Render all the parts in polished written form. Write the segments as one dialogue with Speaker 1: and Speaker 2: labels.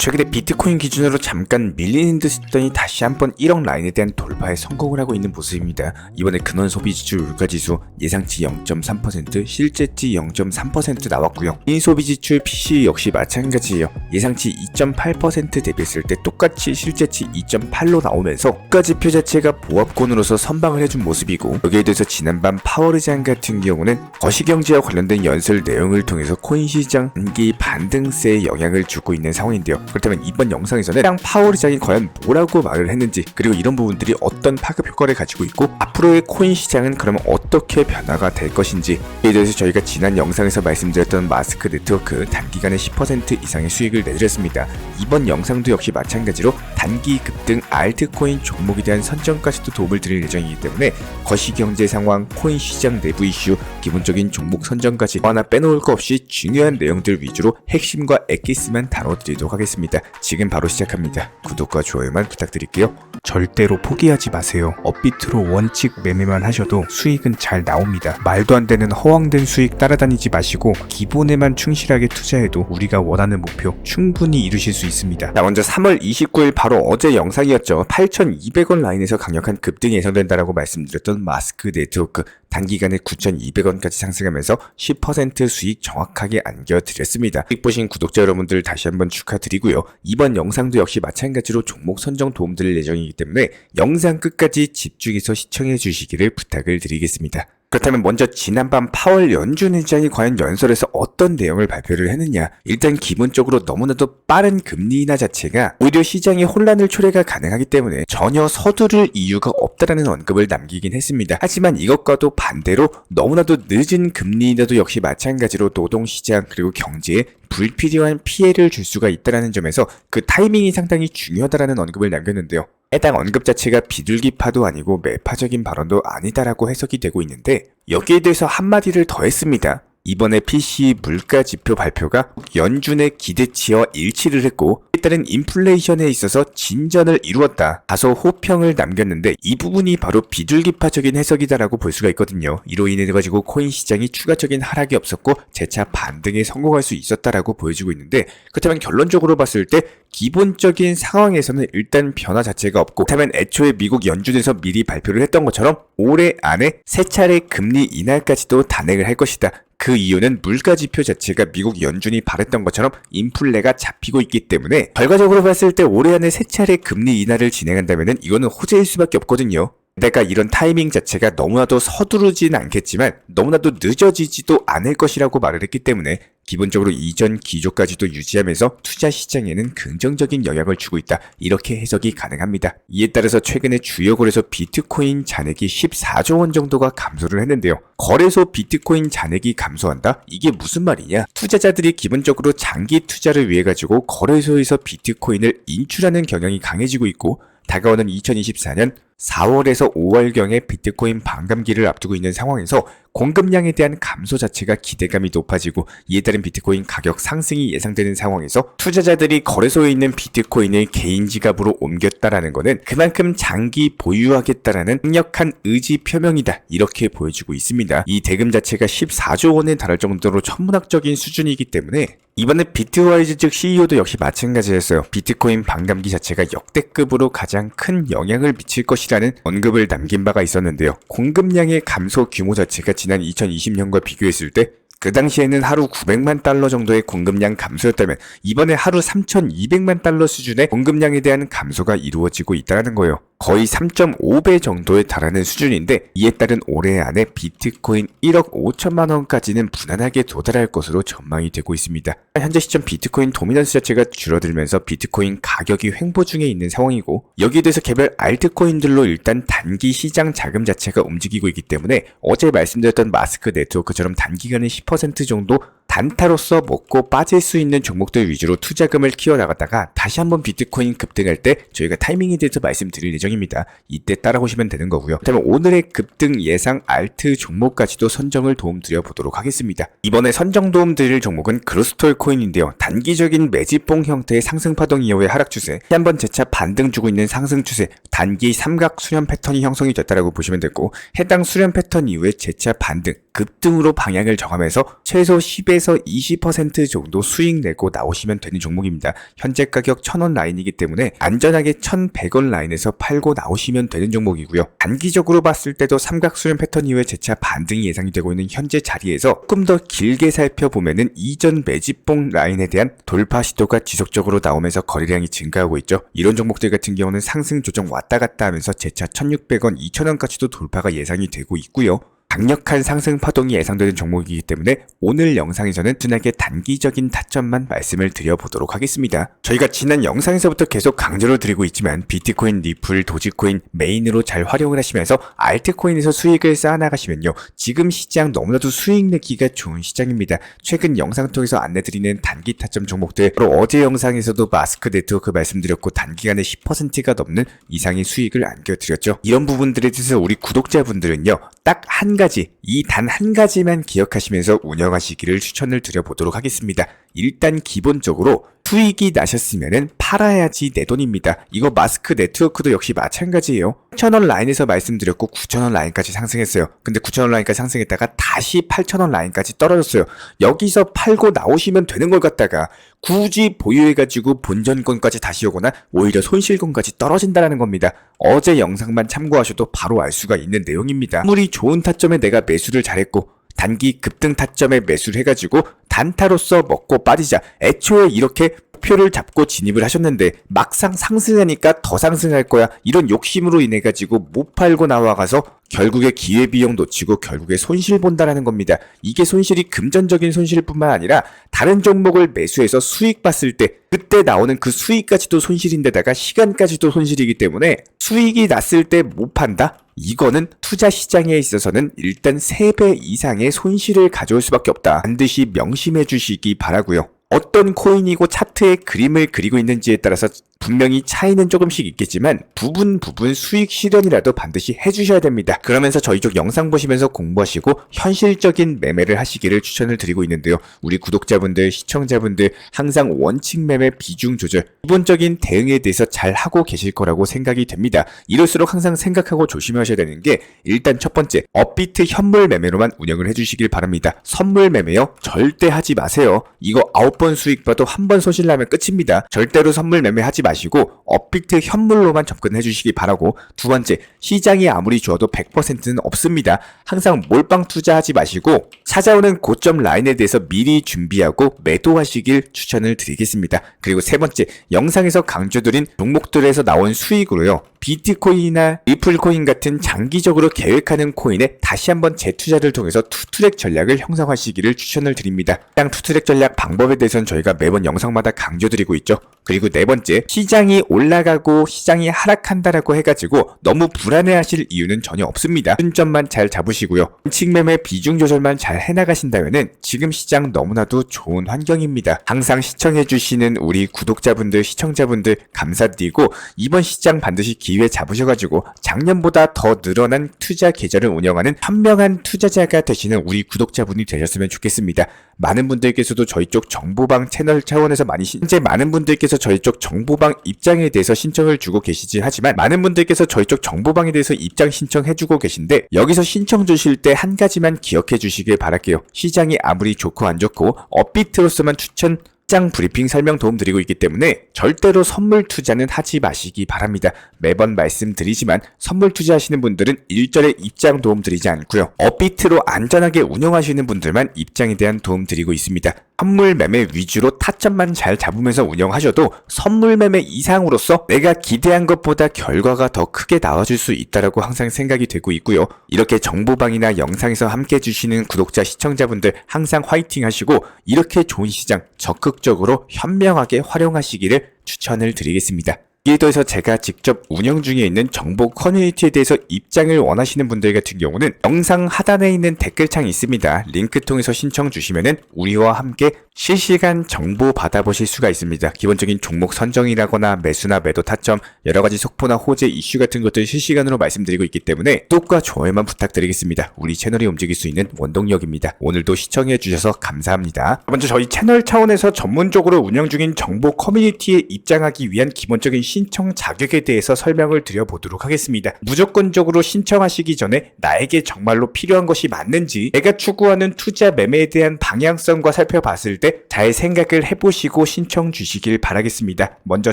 Speaker 1: 최근에 비트코인 기준으로 잠깐 밀리는 듯 싶더니 다시 한번 1억 라인에 대한 돌파에 성공을 하고 있는 모습입니다. 이번에 근원 소비지출 물가지수 예상치 0.3%, 실제치 0.3% 나왔고요. 개인 소비지출 PCE 역시 마찬가지예요. 예상치 2.8% 대비했을 때 똑같이 실제치 2.8로 나오면서 국가지표 자체가 보합권으로서 선방을 해준 모습이고, 여기에 대해서 지난밤 파월의장 같은 경우는 거시경제와 관련된 연설 내용을 통해서 코인 시장 단기 반등세에 영향을 주고 있는 상황인데요. 그렇다면 이번 영상에서는 해당 파월의장이 과연 뭐라고 말을 했는지, 그리고 이런 부분들이 어떤 파급 효과를 가지고 있고 앞으로의 코인 시장은 그러면 어떻게 변화가 될 것인지, 이에 대해서 저희가 지난 영상에서 말씀드렸던 마스크 네트워크 단기간에 10% 이상의 수익을 내드렸습니다. 이번 영상도 역시 마찬가지로 단기 급등 알트코인 종목에 대한 선정까지도 도움을 드릴 예정이기 때문에 거시경제 상황, 코인 시장 내부 이슈, 기본적인 종목 선정까지 하나 빼놓을 거 없이 중요한 내용들 위주로 핵심과 엑기스만 다뤄드리도록 하겠습니다. 지금 바로 시작합니다. 구독과 좋아요만 부탁드릴게요.
Speaker 2: 절대로 포기하지 마세요. 업비트로 원칙 매매만 하셔도 수익은 잘 나옵니다. 말도 안 되는 허황된 수익 따라다니지 마시고 기본에만 충실하게 투자해도 우리가 원하는 목표 충분히 이루실 수 있습니다.
Speaker 1: 자, 먼저 3월 29일 바로 어제 영상이었죠. 8,200원 라인에서 강력한 급등이 예상된다라고 말씀드렸던 마스크 네트워크 단기간에 9,200원까지 상승하면서 10% 수익 정확하게 안겨드렸습니다. 수익 보신 구독자 여러분들 다시 한번 축하드리고요. 이번 영상도 역시 마찬가지로 종목 선정 도움드릴 예정이기 때문에 영상 끝까지 집중해서 시청해 주시기를 부탁을 드리겠습니다. 그렇다면 먼저 지난밤 파월 연준 의장이 과연 연설에서 어떤 내용을 발표를 했느냐. 일단 기본적으로 너무나도 빠른 금리 인하 자체가 오히려 시장에 혼란을 초래가 가능하기 때문에 전혀 서두를 이유가 없다라는 언급을 남기긴 했습니다. 하지만 이것과도 반대로 너무나도 늦은 금리 인하도 역시 마찬가지로 노동시장 그리고 경제에 불필요한 피해를 줄 수가 있다는 점에서 그 타이밍이 상당히 중요하다라는 언급을 남겼는데요. 해당 언급 자체가 비둘기파도 아니고 매파적인 발언도 아니다라고 해석이 되고 있는데, 여기에 대해서 한마디를 더 했습니다. 이번에 PCE 물가 지표 발표가 연준의 기대치와 일치를 했고 이에 따른 인플레이션에 있어서 진전을 이루었다. 다소 호평을 남겼는데 이 부분이 바로 비둘기파적인 해석이다라고 볼 수가 있거든요. 이로 인해 가지고 코인 시장이 추가적인 하락이 없었고 재차 반등에 성공할 수 있었다라고 보여지고 있는데, 그렇다면 결론적으로 봤을 때 기본적인 상황에서는 일단 변화 자체가 없고, 그렇다면 애초에 미국 연준에서 미리 발표를 했던 것처럼 올해 안에 3차례 금리 인하까지도 단행을 할 것이다. 그 이유는 물가지표 자체가 미국 연준이 바랬던 것처럼 인플레가 잡히고 있기 때문에 결과적으로 봤을 때 올해 안에 3차례 금리 인하를 진행한다면 이거는 호재일 수밖에 없거든요. 내가 이런 타이밍 자체가 너무나도 서두르진 않겠지만 너무나도 늦어지지도 않을 것이라고 말을 했기 때문에 기본적으로 이전 기조까지도 유지하면서 투자 시장에는 긍정적인 영향을 주고 있다. 이렇게 해석이 가능합니다. 이에 따라서 최근에 주요 거래소 비트코인 잔액이 14조 원 정도가 감소를 했는데요. 거래소 비트코인 잔액이 감소한다? 이게 무슨 말이냐? 투자자들이 기본적으로 장기 투자를 위해 가지고 거래소에서 비트코인을 인출하는 경향이 강해지고 있고, 다가오는 2024년 4월에서 5월경에 비트코인 반감기를 앞두고 있는 상황에서 공급량에 대한 감소 자체가 기대감이 높아지고 이에 따른 비트코인 가격 상승이 예상되는 상황에서 투자자들이 거래소에 있는 비트코인을 개인 지갑으로 옮겼다라는 것은 그만큼 장기 보유하겠다라는 강력한 의지 표명이다. 이렇게 보여지고 있습니다. 이 대금 자체가 14조 원에 달할 정도로 천문학적인 수준이기 때문에 이번에 비트와이즈 즉 CEO도 역시 마찬가지였어요. 비트코인 반감기 자체가 역대급으로 가장 큰 영향을 미칠 것이라는 언급을 남긴 바가 있었는데요. 공급량의 감소 규모 자체가 지난 2020년과 비교했을 때 그 당시에는 하루 900만 달러 정도의 공급량 감소였다면 이번에 하루 3,200만 달러 수준의 공급량에 대한 감소가 이루어지고 있다는 거예요. 거의 3.5배 정도에 달하는 수준인데, 이에 따른 올해 안에 비트코인 1억 5천만 원까지는 무난하게 도달할 것으로 전망이 되고 있습니다. 현재 시점 비트코인 도미넌스 자체가 줄어들면서 비트코인 가격이 횡보 중에 있는 상황이고, 여기에 대해서 개별 알트코인들로 일단 단기 시장 자금 자체가 움직이고 있기 때문에 어제 말씀드렸던 마스크 네트워크처럼 단기간에 10% 정도 단타로서 먹고 빠질 수 있는 종목들 위주로 투자금을 키워나갔다가 다시 한번 비트코인 급등할 때 저희가 타이밍에 대해서 말씀드릴 예정입니다. 이때 따라오시면 되는 거고요. 그렇다면 오늘의 급등 예상 알트 종목까지도 선정을 도움드려 보도록 하겠습니다. 이번에 선정 도움드릴 종목은 그로스톨 코인인데요. 단기적인 매집봉 형태의 상승 파동 이후의 하락 추세, 한번 재차 반등 주고 있는 상승 추세, 단기 삼각 수렴 패턴이 형성이 됐다라고 보시면 되고, 해당 수렴 패턴 이후에 재차 반등, 급등으로 방향을 정하면서 최소 10에서 20% 정도 수익 내고 나오시면 되는 종목입니다. 현재 가격 1000원 라인이기 때문에 안전하게 1100원 라인에서 팔고 나오시면 되는 종목이고요. 단기적으로 봤을 때도 삼각수렴 패턴 이후에 재차 반등이 예상이 되고 있는 현재 자리에서 조금 더 길게 살펴보면은 이전 매집봉 라인에 대한 돌파 시도가 지속적으로 나오면서 거래량이 증가하고 있죠. 이런 종목들 같은 경우는 상승 조정 왔다 갔다 하면서 재차 1600원, 2000원까지도 돌파가 예상이 되고 있고요. 강력한 상승 파동이 예상되는 종목이기 때문에 오늘 영상에서는 순하게 단기적인 타점만 말씀을 드려보도록 하겠습니다. 저희가 지난 영상에서부터 계속 강조를 드리고 있지만 비트코인, 리플, 도지코인 메인으로 잘 활용을 하시면서 알트코인에서 수익을 쌓아나가시면요. 지금 시장 너무나도 수익 내기가 좋은 시장입니다. 최근 영상 통해서 안내드리는 단기 타점 종목들, 바로 어제 영상에서도 마스크 네트워크 말씀드렸고 단기간에 10%가 넘는 이상의 수익을 안겨드렸죠. 이런 부분들에 대해서 우리 구독자분들은요. 딱 한 가지, 이 단 한 가지만 기억하시면서 운영하시기를 추천을 드려보도록 하겠습니다. 일단 기본적으로 수익이 나셨으면은 팔아야지 내 돈입니다. 이거 마스크 네트워크도 역시 마찬가지예요. 8,000원 라인에서 말씀드렸고 9,000원 라인까지 상승했어요. 근데 9,000원 라인까지 상승했다가 다시 8,000원 라인까지 떨어졌어요. 여기서 팔고 나오시면 되는 걸 갖다가 굳이 보유해가지고 본전권까지 다시 오거나 오히려 손실권까지 떨어진다는 겁니다. 어제 영상만 참고하셔도 바로 알 수가 있는 내용입니다. 아무리 좋은 타점에 내가 매수를 잘했고 단기 급등 타점에 매수를 해가지고 단타로서 먹고 빠지자, 애초에 이렇게 목표를 잡고 진입을 하셨는데 막상 상승하니까 더 상승할 거야, 이런 욕심으로 인해 가지고 못 팔고 나와가서 결국에 기회비용 놓치고 결국에 손실 본다라는 겁니다. 이게 손실이 금전적인 손실뿐만 아니라 다른 종목을 매수해서 수익 봤을 때 그때 나오는 그 수익까지도 손실인데다가 시간까지도 손실이기 때문에 수익이 났을 때 못 판다? 이거는 투자 시장에 있어서는 일단 3배 이상의 손실을 가져올 수밖에 없다. 반드시 명심해 주시기 바라고요. 어떤 코인이고 차트에 그림을 그리고 있는지에 따라서 분명히 차이는 조금씩 있겠지만 부분 수익 실현이라도 반드시 해주셔야 됩니다. 그러면서 저희 쪽 영상 보시면서 공부하시고 현실적인 매매를 하시기를 추천을 드리고 있는데요. 우리 구독자분들, 시청자분들 항상 원칙 매매 비중 조절, 기본적인 대응에 대해서 잘 하고 계실 거라고 생각이 됩니다. 이럴수록 항상 생각하고 조심하셔야 되는 게 일단 첫 번째, 업비트 현물 매매로만 운영을 해주시길 바랍니다. 선물 매매요? 절대 하지 마세요. 이거 9번 수익 봐도 한 번 손실 나면 끝입니다. 절대로 선물 매매 하지 마시고 업비트 현물로만 접근해 주시기 바라고, 두 번째, 시장이 아무리 좋아도 100%는 없습니다. 항상 몰빵 투자하지 마시고 찾아오는 고점 라인에 대해서 미리 준비하고 매도하시길 추천을 드리겠습니다. 그리고 세 번째, 영상에서 강조드린 종목들에서 나온 수익으로요. 비트코인이나 리플코인 같은 장기적으로 계획하는 코인에 다시 한번 재투자를 통해서 투트랙 전략을 형성하시기를 추천을 드립니다. 해당 투트랙 전략 방법에 대해서는 저희가 매번 영상마다 강조드리고 있죠. 그리고 네 번째, 시장이 올라가고 시장이 하락한다라고 해가지고 너무 불안해하실 이유는 전혀 없습니다. 순점만 잘 잡으시고요. 원칙 매매 비중 조절만 잘 해나가신다면은 지금 시장 너무나도 좋은 환경입니다. 항상 시청해주시는 우리 구독자분들, 시청자분들 감사드리고 이번 시장 반드시 기회 잡으셔가지고 작년보다 더 늘어난 투자 계좌를 운영하는 현명한 투자자가 되시는 우리 구독자분이 되셨으면 좋겠습니다. 많은 분들께서도 저희 쪽 정보방 채널 차원에서 현재 많은 분들께서 저희 쪽 정보방 입장에 대해서 신청을 주고 계시지 하지만 많은 분들께서 저희 쪽 정보방에 대해서 입장 신청해주고 계신데 여기서 신청 주실 때 한 가지만 기억해 주시길 바랄게요. 시장이 아무리 좋고 안 좋고 업비트로서만 추천 시장 브리핑 설명 도움 드리고 있기 때문에 절대로 선물 투자는 하지 마시기 바랍니다. 매번 말씀드리지만 선물 투자하시는 분들은 일절의 입장 도움 드리지 않고요. 업비트로 안전하게 운영하시는 분들만 입장에 대한 도움 드리고 있습니다. 선물 매매 위주로 타점만 잘 잡으면서 운영하셔도 선물 매매 이상으로서 내가 기대한 것보다 결과가 더 크게 나와줄 수 있다라고 항상 생각이 되고 있고요. 이렇게 정보방이나 영상에서 함께 해주시는 구독자, 시청자분들 항상 화이팅 하시고 이렇게 좋은 시장 적극적으로 현명하게 활용하시기를 추천을 드리겠습니다. 이에 더해서 제가 직접 운영 중에 있는 정보 커뮤니티에 대해서 입장을 원하시는 분들 같은 경우는 영상 하단에 있는 댓글창이 있습니다. 링크 통해서 신청 주시면은 우리와 함께 실시간 정보 받아보실 수가 있습니다. 기본적인 종목 선정이라거나 매수나 매도 타점, 여러가지 속보나 호재 이슈 같은 것들 실시간으로 말씀드리고 있기 때문에 구독과 좋아요만 부탁드리겠습니다. 우리 채널이 움직일 수 있는 원동력입니다. 오늘도 시청해 주셔서 감사합니다. 먼저 저희 채널 차원에서 전문적으로 운영 중인 정보 커뮤니티에 입장하기 위한 기본적인
Speaker 2: 신청 자격에 대해서 설명을 드려보도록 하겠습니다. 무조건적으로 신청하시기 전에 나에게 정말로 필요한 것이 맞는지, 내가 추구하는 투자 매매에 대한 방향성과 살펴봤을 때 잘 생각을 해보시고 신청 주시길 바라겠습니다. 먼저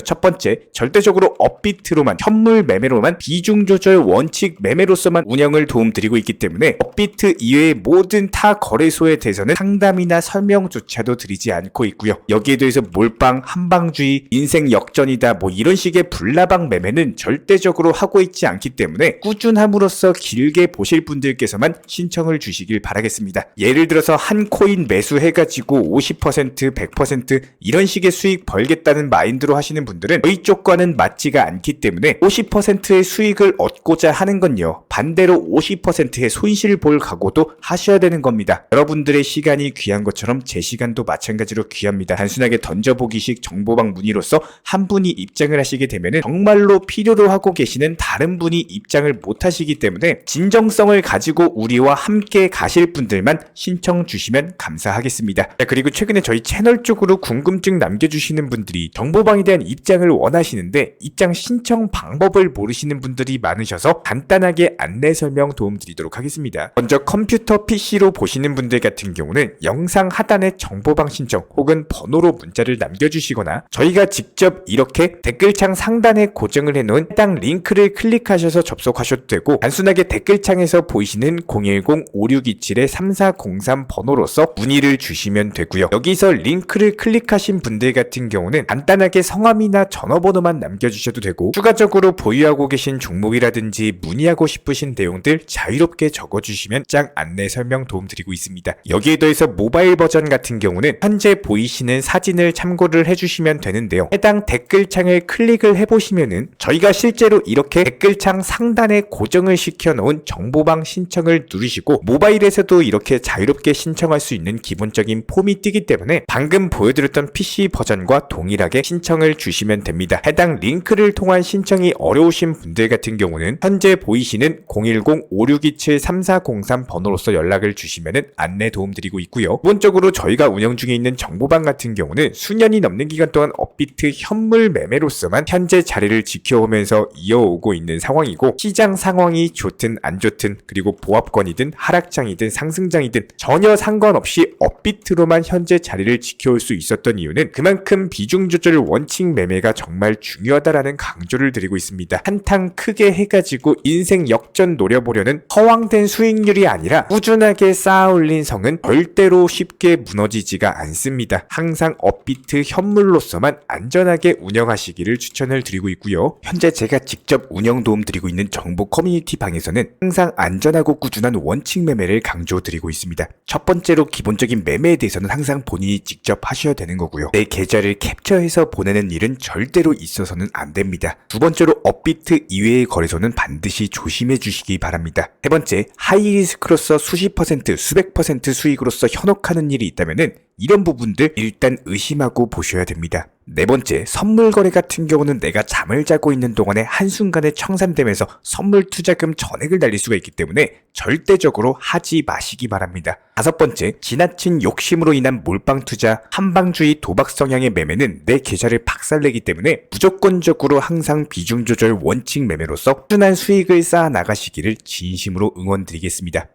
Speaker 2: 첫 번째, 절대적으로 업비트로만, 현물 매매로만, 비중 조절 원칙 매매로서만 운영을 도움드리고 있기 때문에 업비트 이외의 모든 타 거래소에 대해서는 상담이나 설명조차도 드리지 않고 있고요. 여기에 대해서 몰빵, 한방주의, 인생 역전이다 뭐 이런 식의 불나방 매매는 절대적으로 하고 있지 않기 때문에 꾸준함으로써 길게 보실 분들께서만 신청을 주시길 바라겠습니다. 예를 들어서 한 코인 매수해가지고 50%, 100% 이런 식의 수익 벌겠다는 마인드로 하시는 분들은 저희 쪽과는 맞지가 않기 때문에 50%의 수익을 얻고자 하는 건요, 반대로 50%의 손실을 볼 각오도 하셔야 되는 겁니다. 여러분들의 시간이 귀한 것처럼 제 시간도 마찬가지로 귀합니다. 단순하게 던져보기식 정보방 문의로서 한 분이 입장을 하시게 되면 정말로 필요로 하고 계시는 다른 분이 입장을 못 하시기 때문에 진정성을 가지고 우리와 함께 가실 분들만 신청 주시면 감사하겠습니다. 그리고 최근에 저희 채널 쪽으로 궁금증 남겨주시는 분들이 정보방에 대한 입장을 원하시는데 입장 신청 방법을 모르시는 분들이 많으셔서 간단하게 안내 설명 도움드리도록 하겠습니다. 먼저 컴퓨터 PC로 보시는 분들 같은 경우는 영상 하단에 정보방 신청 혹은 번호로 문자를 남겨주시거나 저희가 직접 이렇게 댓글창 상단에 고정을 해놓은 해당 링크를 클릭하셔서 접속하셔도 되고, 단순하게 댓글창에서 보이시는 010-5627-3403 번호로서 문의를 주시면 되고요. 여기서 링크를 클릭하신 분들 같은 경우는 간단하게 성함이나 전화번호만 남겨주셔도 되고, 추가적으로 보유하고 계신 종목이라든지 문의하고 싶으신 내용들 자유롭게 적어주시면 짱 안내 설명 도움드리고 있습니다. 여기에 더해서 모바일 버전 같은 경우는 현재 보이시는 사진을 참고를 해주시면 되는데요. 해당 댓글창을 클릭을 해보시면은 저희가 실제로 이렇게 댓글창 상단에 고정을 시켜놓은 정보방 신청을 누르시고 모바일에서도 이렇게 자유롭게 신청할 수 있는 기본적인 폼이 뜨기 때문에 방금 보여드렸던 PC 버전과 동일하게 신청을 주시면 됩니다. 해당 링크를 통한 신청이 어려우신 분들 같은 경우는 현재 보이시는 010-5627-3403 번호로서 연락을 주시면 안내 도움드리고 있고요. 기본적으로 저희가 운영 중에 있는 정보방 같은 경우는 수년이 넘는 기간 동안 업비트 현물 매매로서만 현재 자리를 지켜오면서 이어오고 있는 상황이고, 시장 상황이 좋든 안 좋든 그리고 보합권이든 하락장이든 상승장이든 전혀 상관없이 업비트로만 현재 자리를 지켜올 수 있었던 이유는 그만큼 비중 조절 원칙 매매가 정말 중요하다라는 강조를 드리고 있습니다. 한탕 크게 해가지고 인생 역전 노려보려는 허황된 수익률이 아니라 꾸준하게 쌓아올린 성은 절대로 쉽게 무너지지가 않습니다. 항상 업비트 현물로서만 안전하게 운영하시기를 추천을 드리고 있고요. 현재 제가 직접 운영 도움드리고 있는 정보 커뮤니티 방에서는 항상 안전하고 꾸준한 원칙 매매를 강조드리고 있습니다. 첫 번째로 기본적인 매매에 대해서는 항상 본인이 직접 하셔야 되는 거고요. 내 계좌를 캡처해서 보내는 일은 절대로 있어서는 안 됩니다. 두 번째로 업비트 이외의 거래소는 반드시 조심해 주시기 바랍니다. 세 번째, 하이리스크로서 수십 퍼센트, 수백 퍼센트 수익으로서 현혹하는 일이 있다면은 이런 부분들 일단 의심하고 보셔야 됩니다. 네 번째, 선물 거래 같은 경우는 내가 잠을 자고 있는 동안에 한순간에 청산되면서 선물 투자금 전액을 날릴 수가 있기 때문에 절대적으로 하지 마시기 바랍니다. 다섯 번째, 지나친 욕심으로 인한 몰빵 투자, 한방주의 도박 성향의 매매는 내 계좌를 박살내기 때문에 무조건적으로 항상 비중 조절 원칙 매매로서 꾸준한 수익을 쌓아 나가시기를 진심으로 응원드리겠습니다.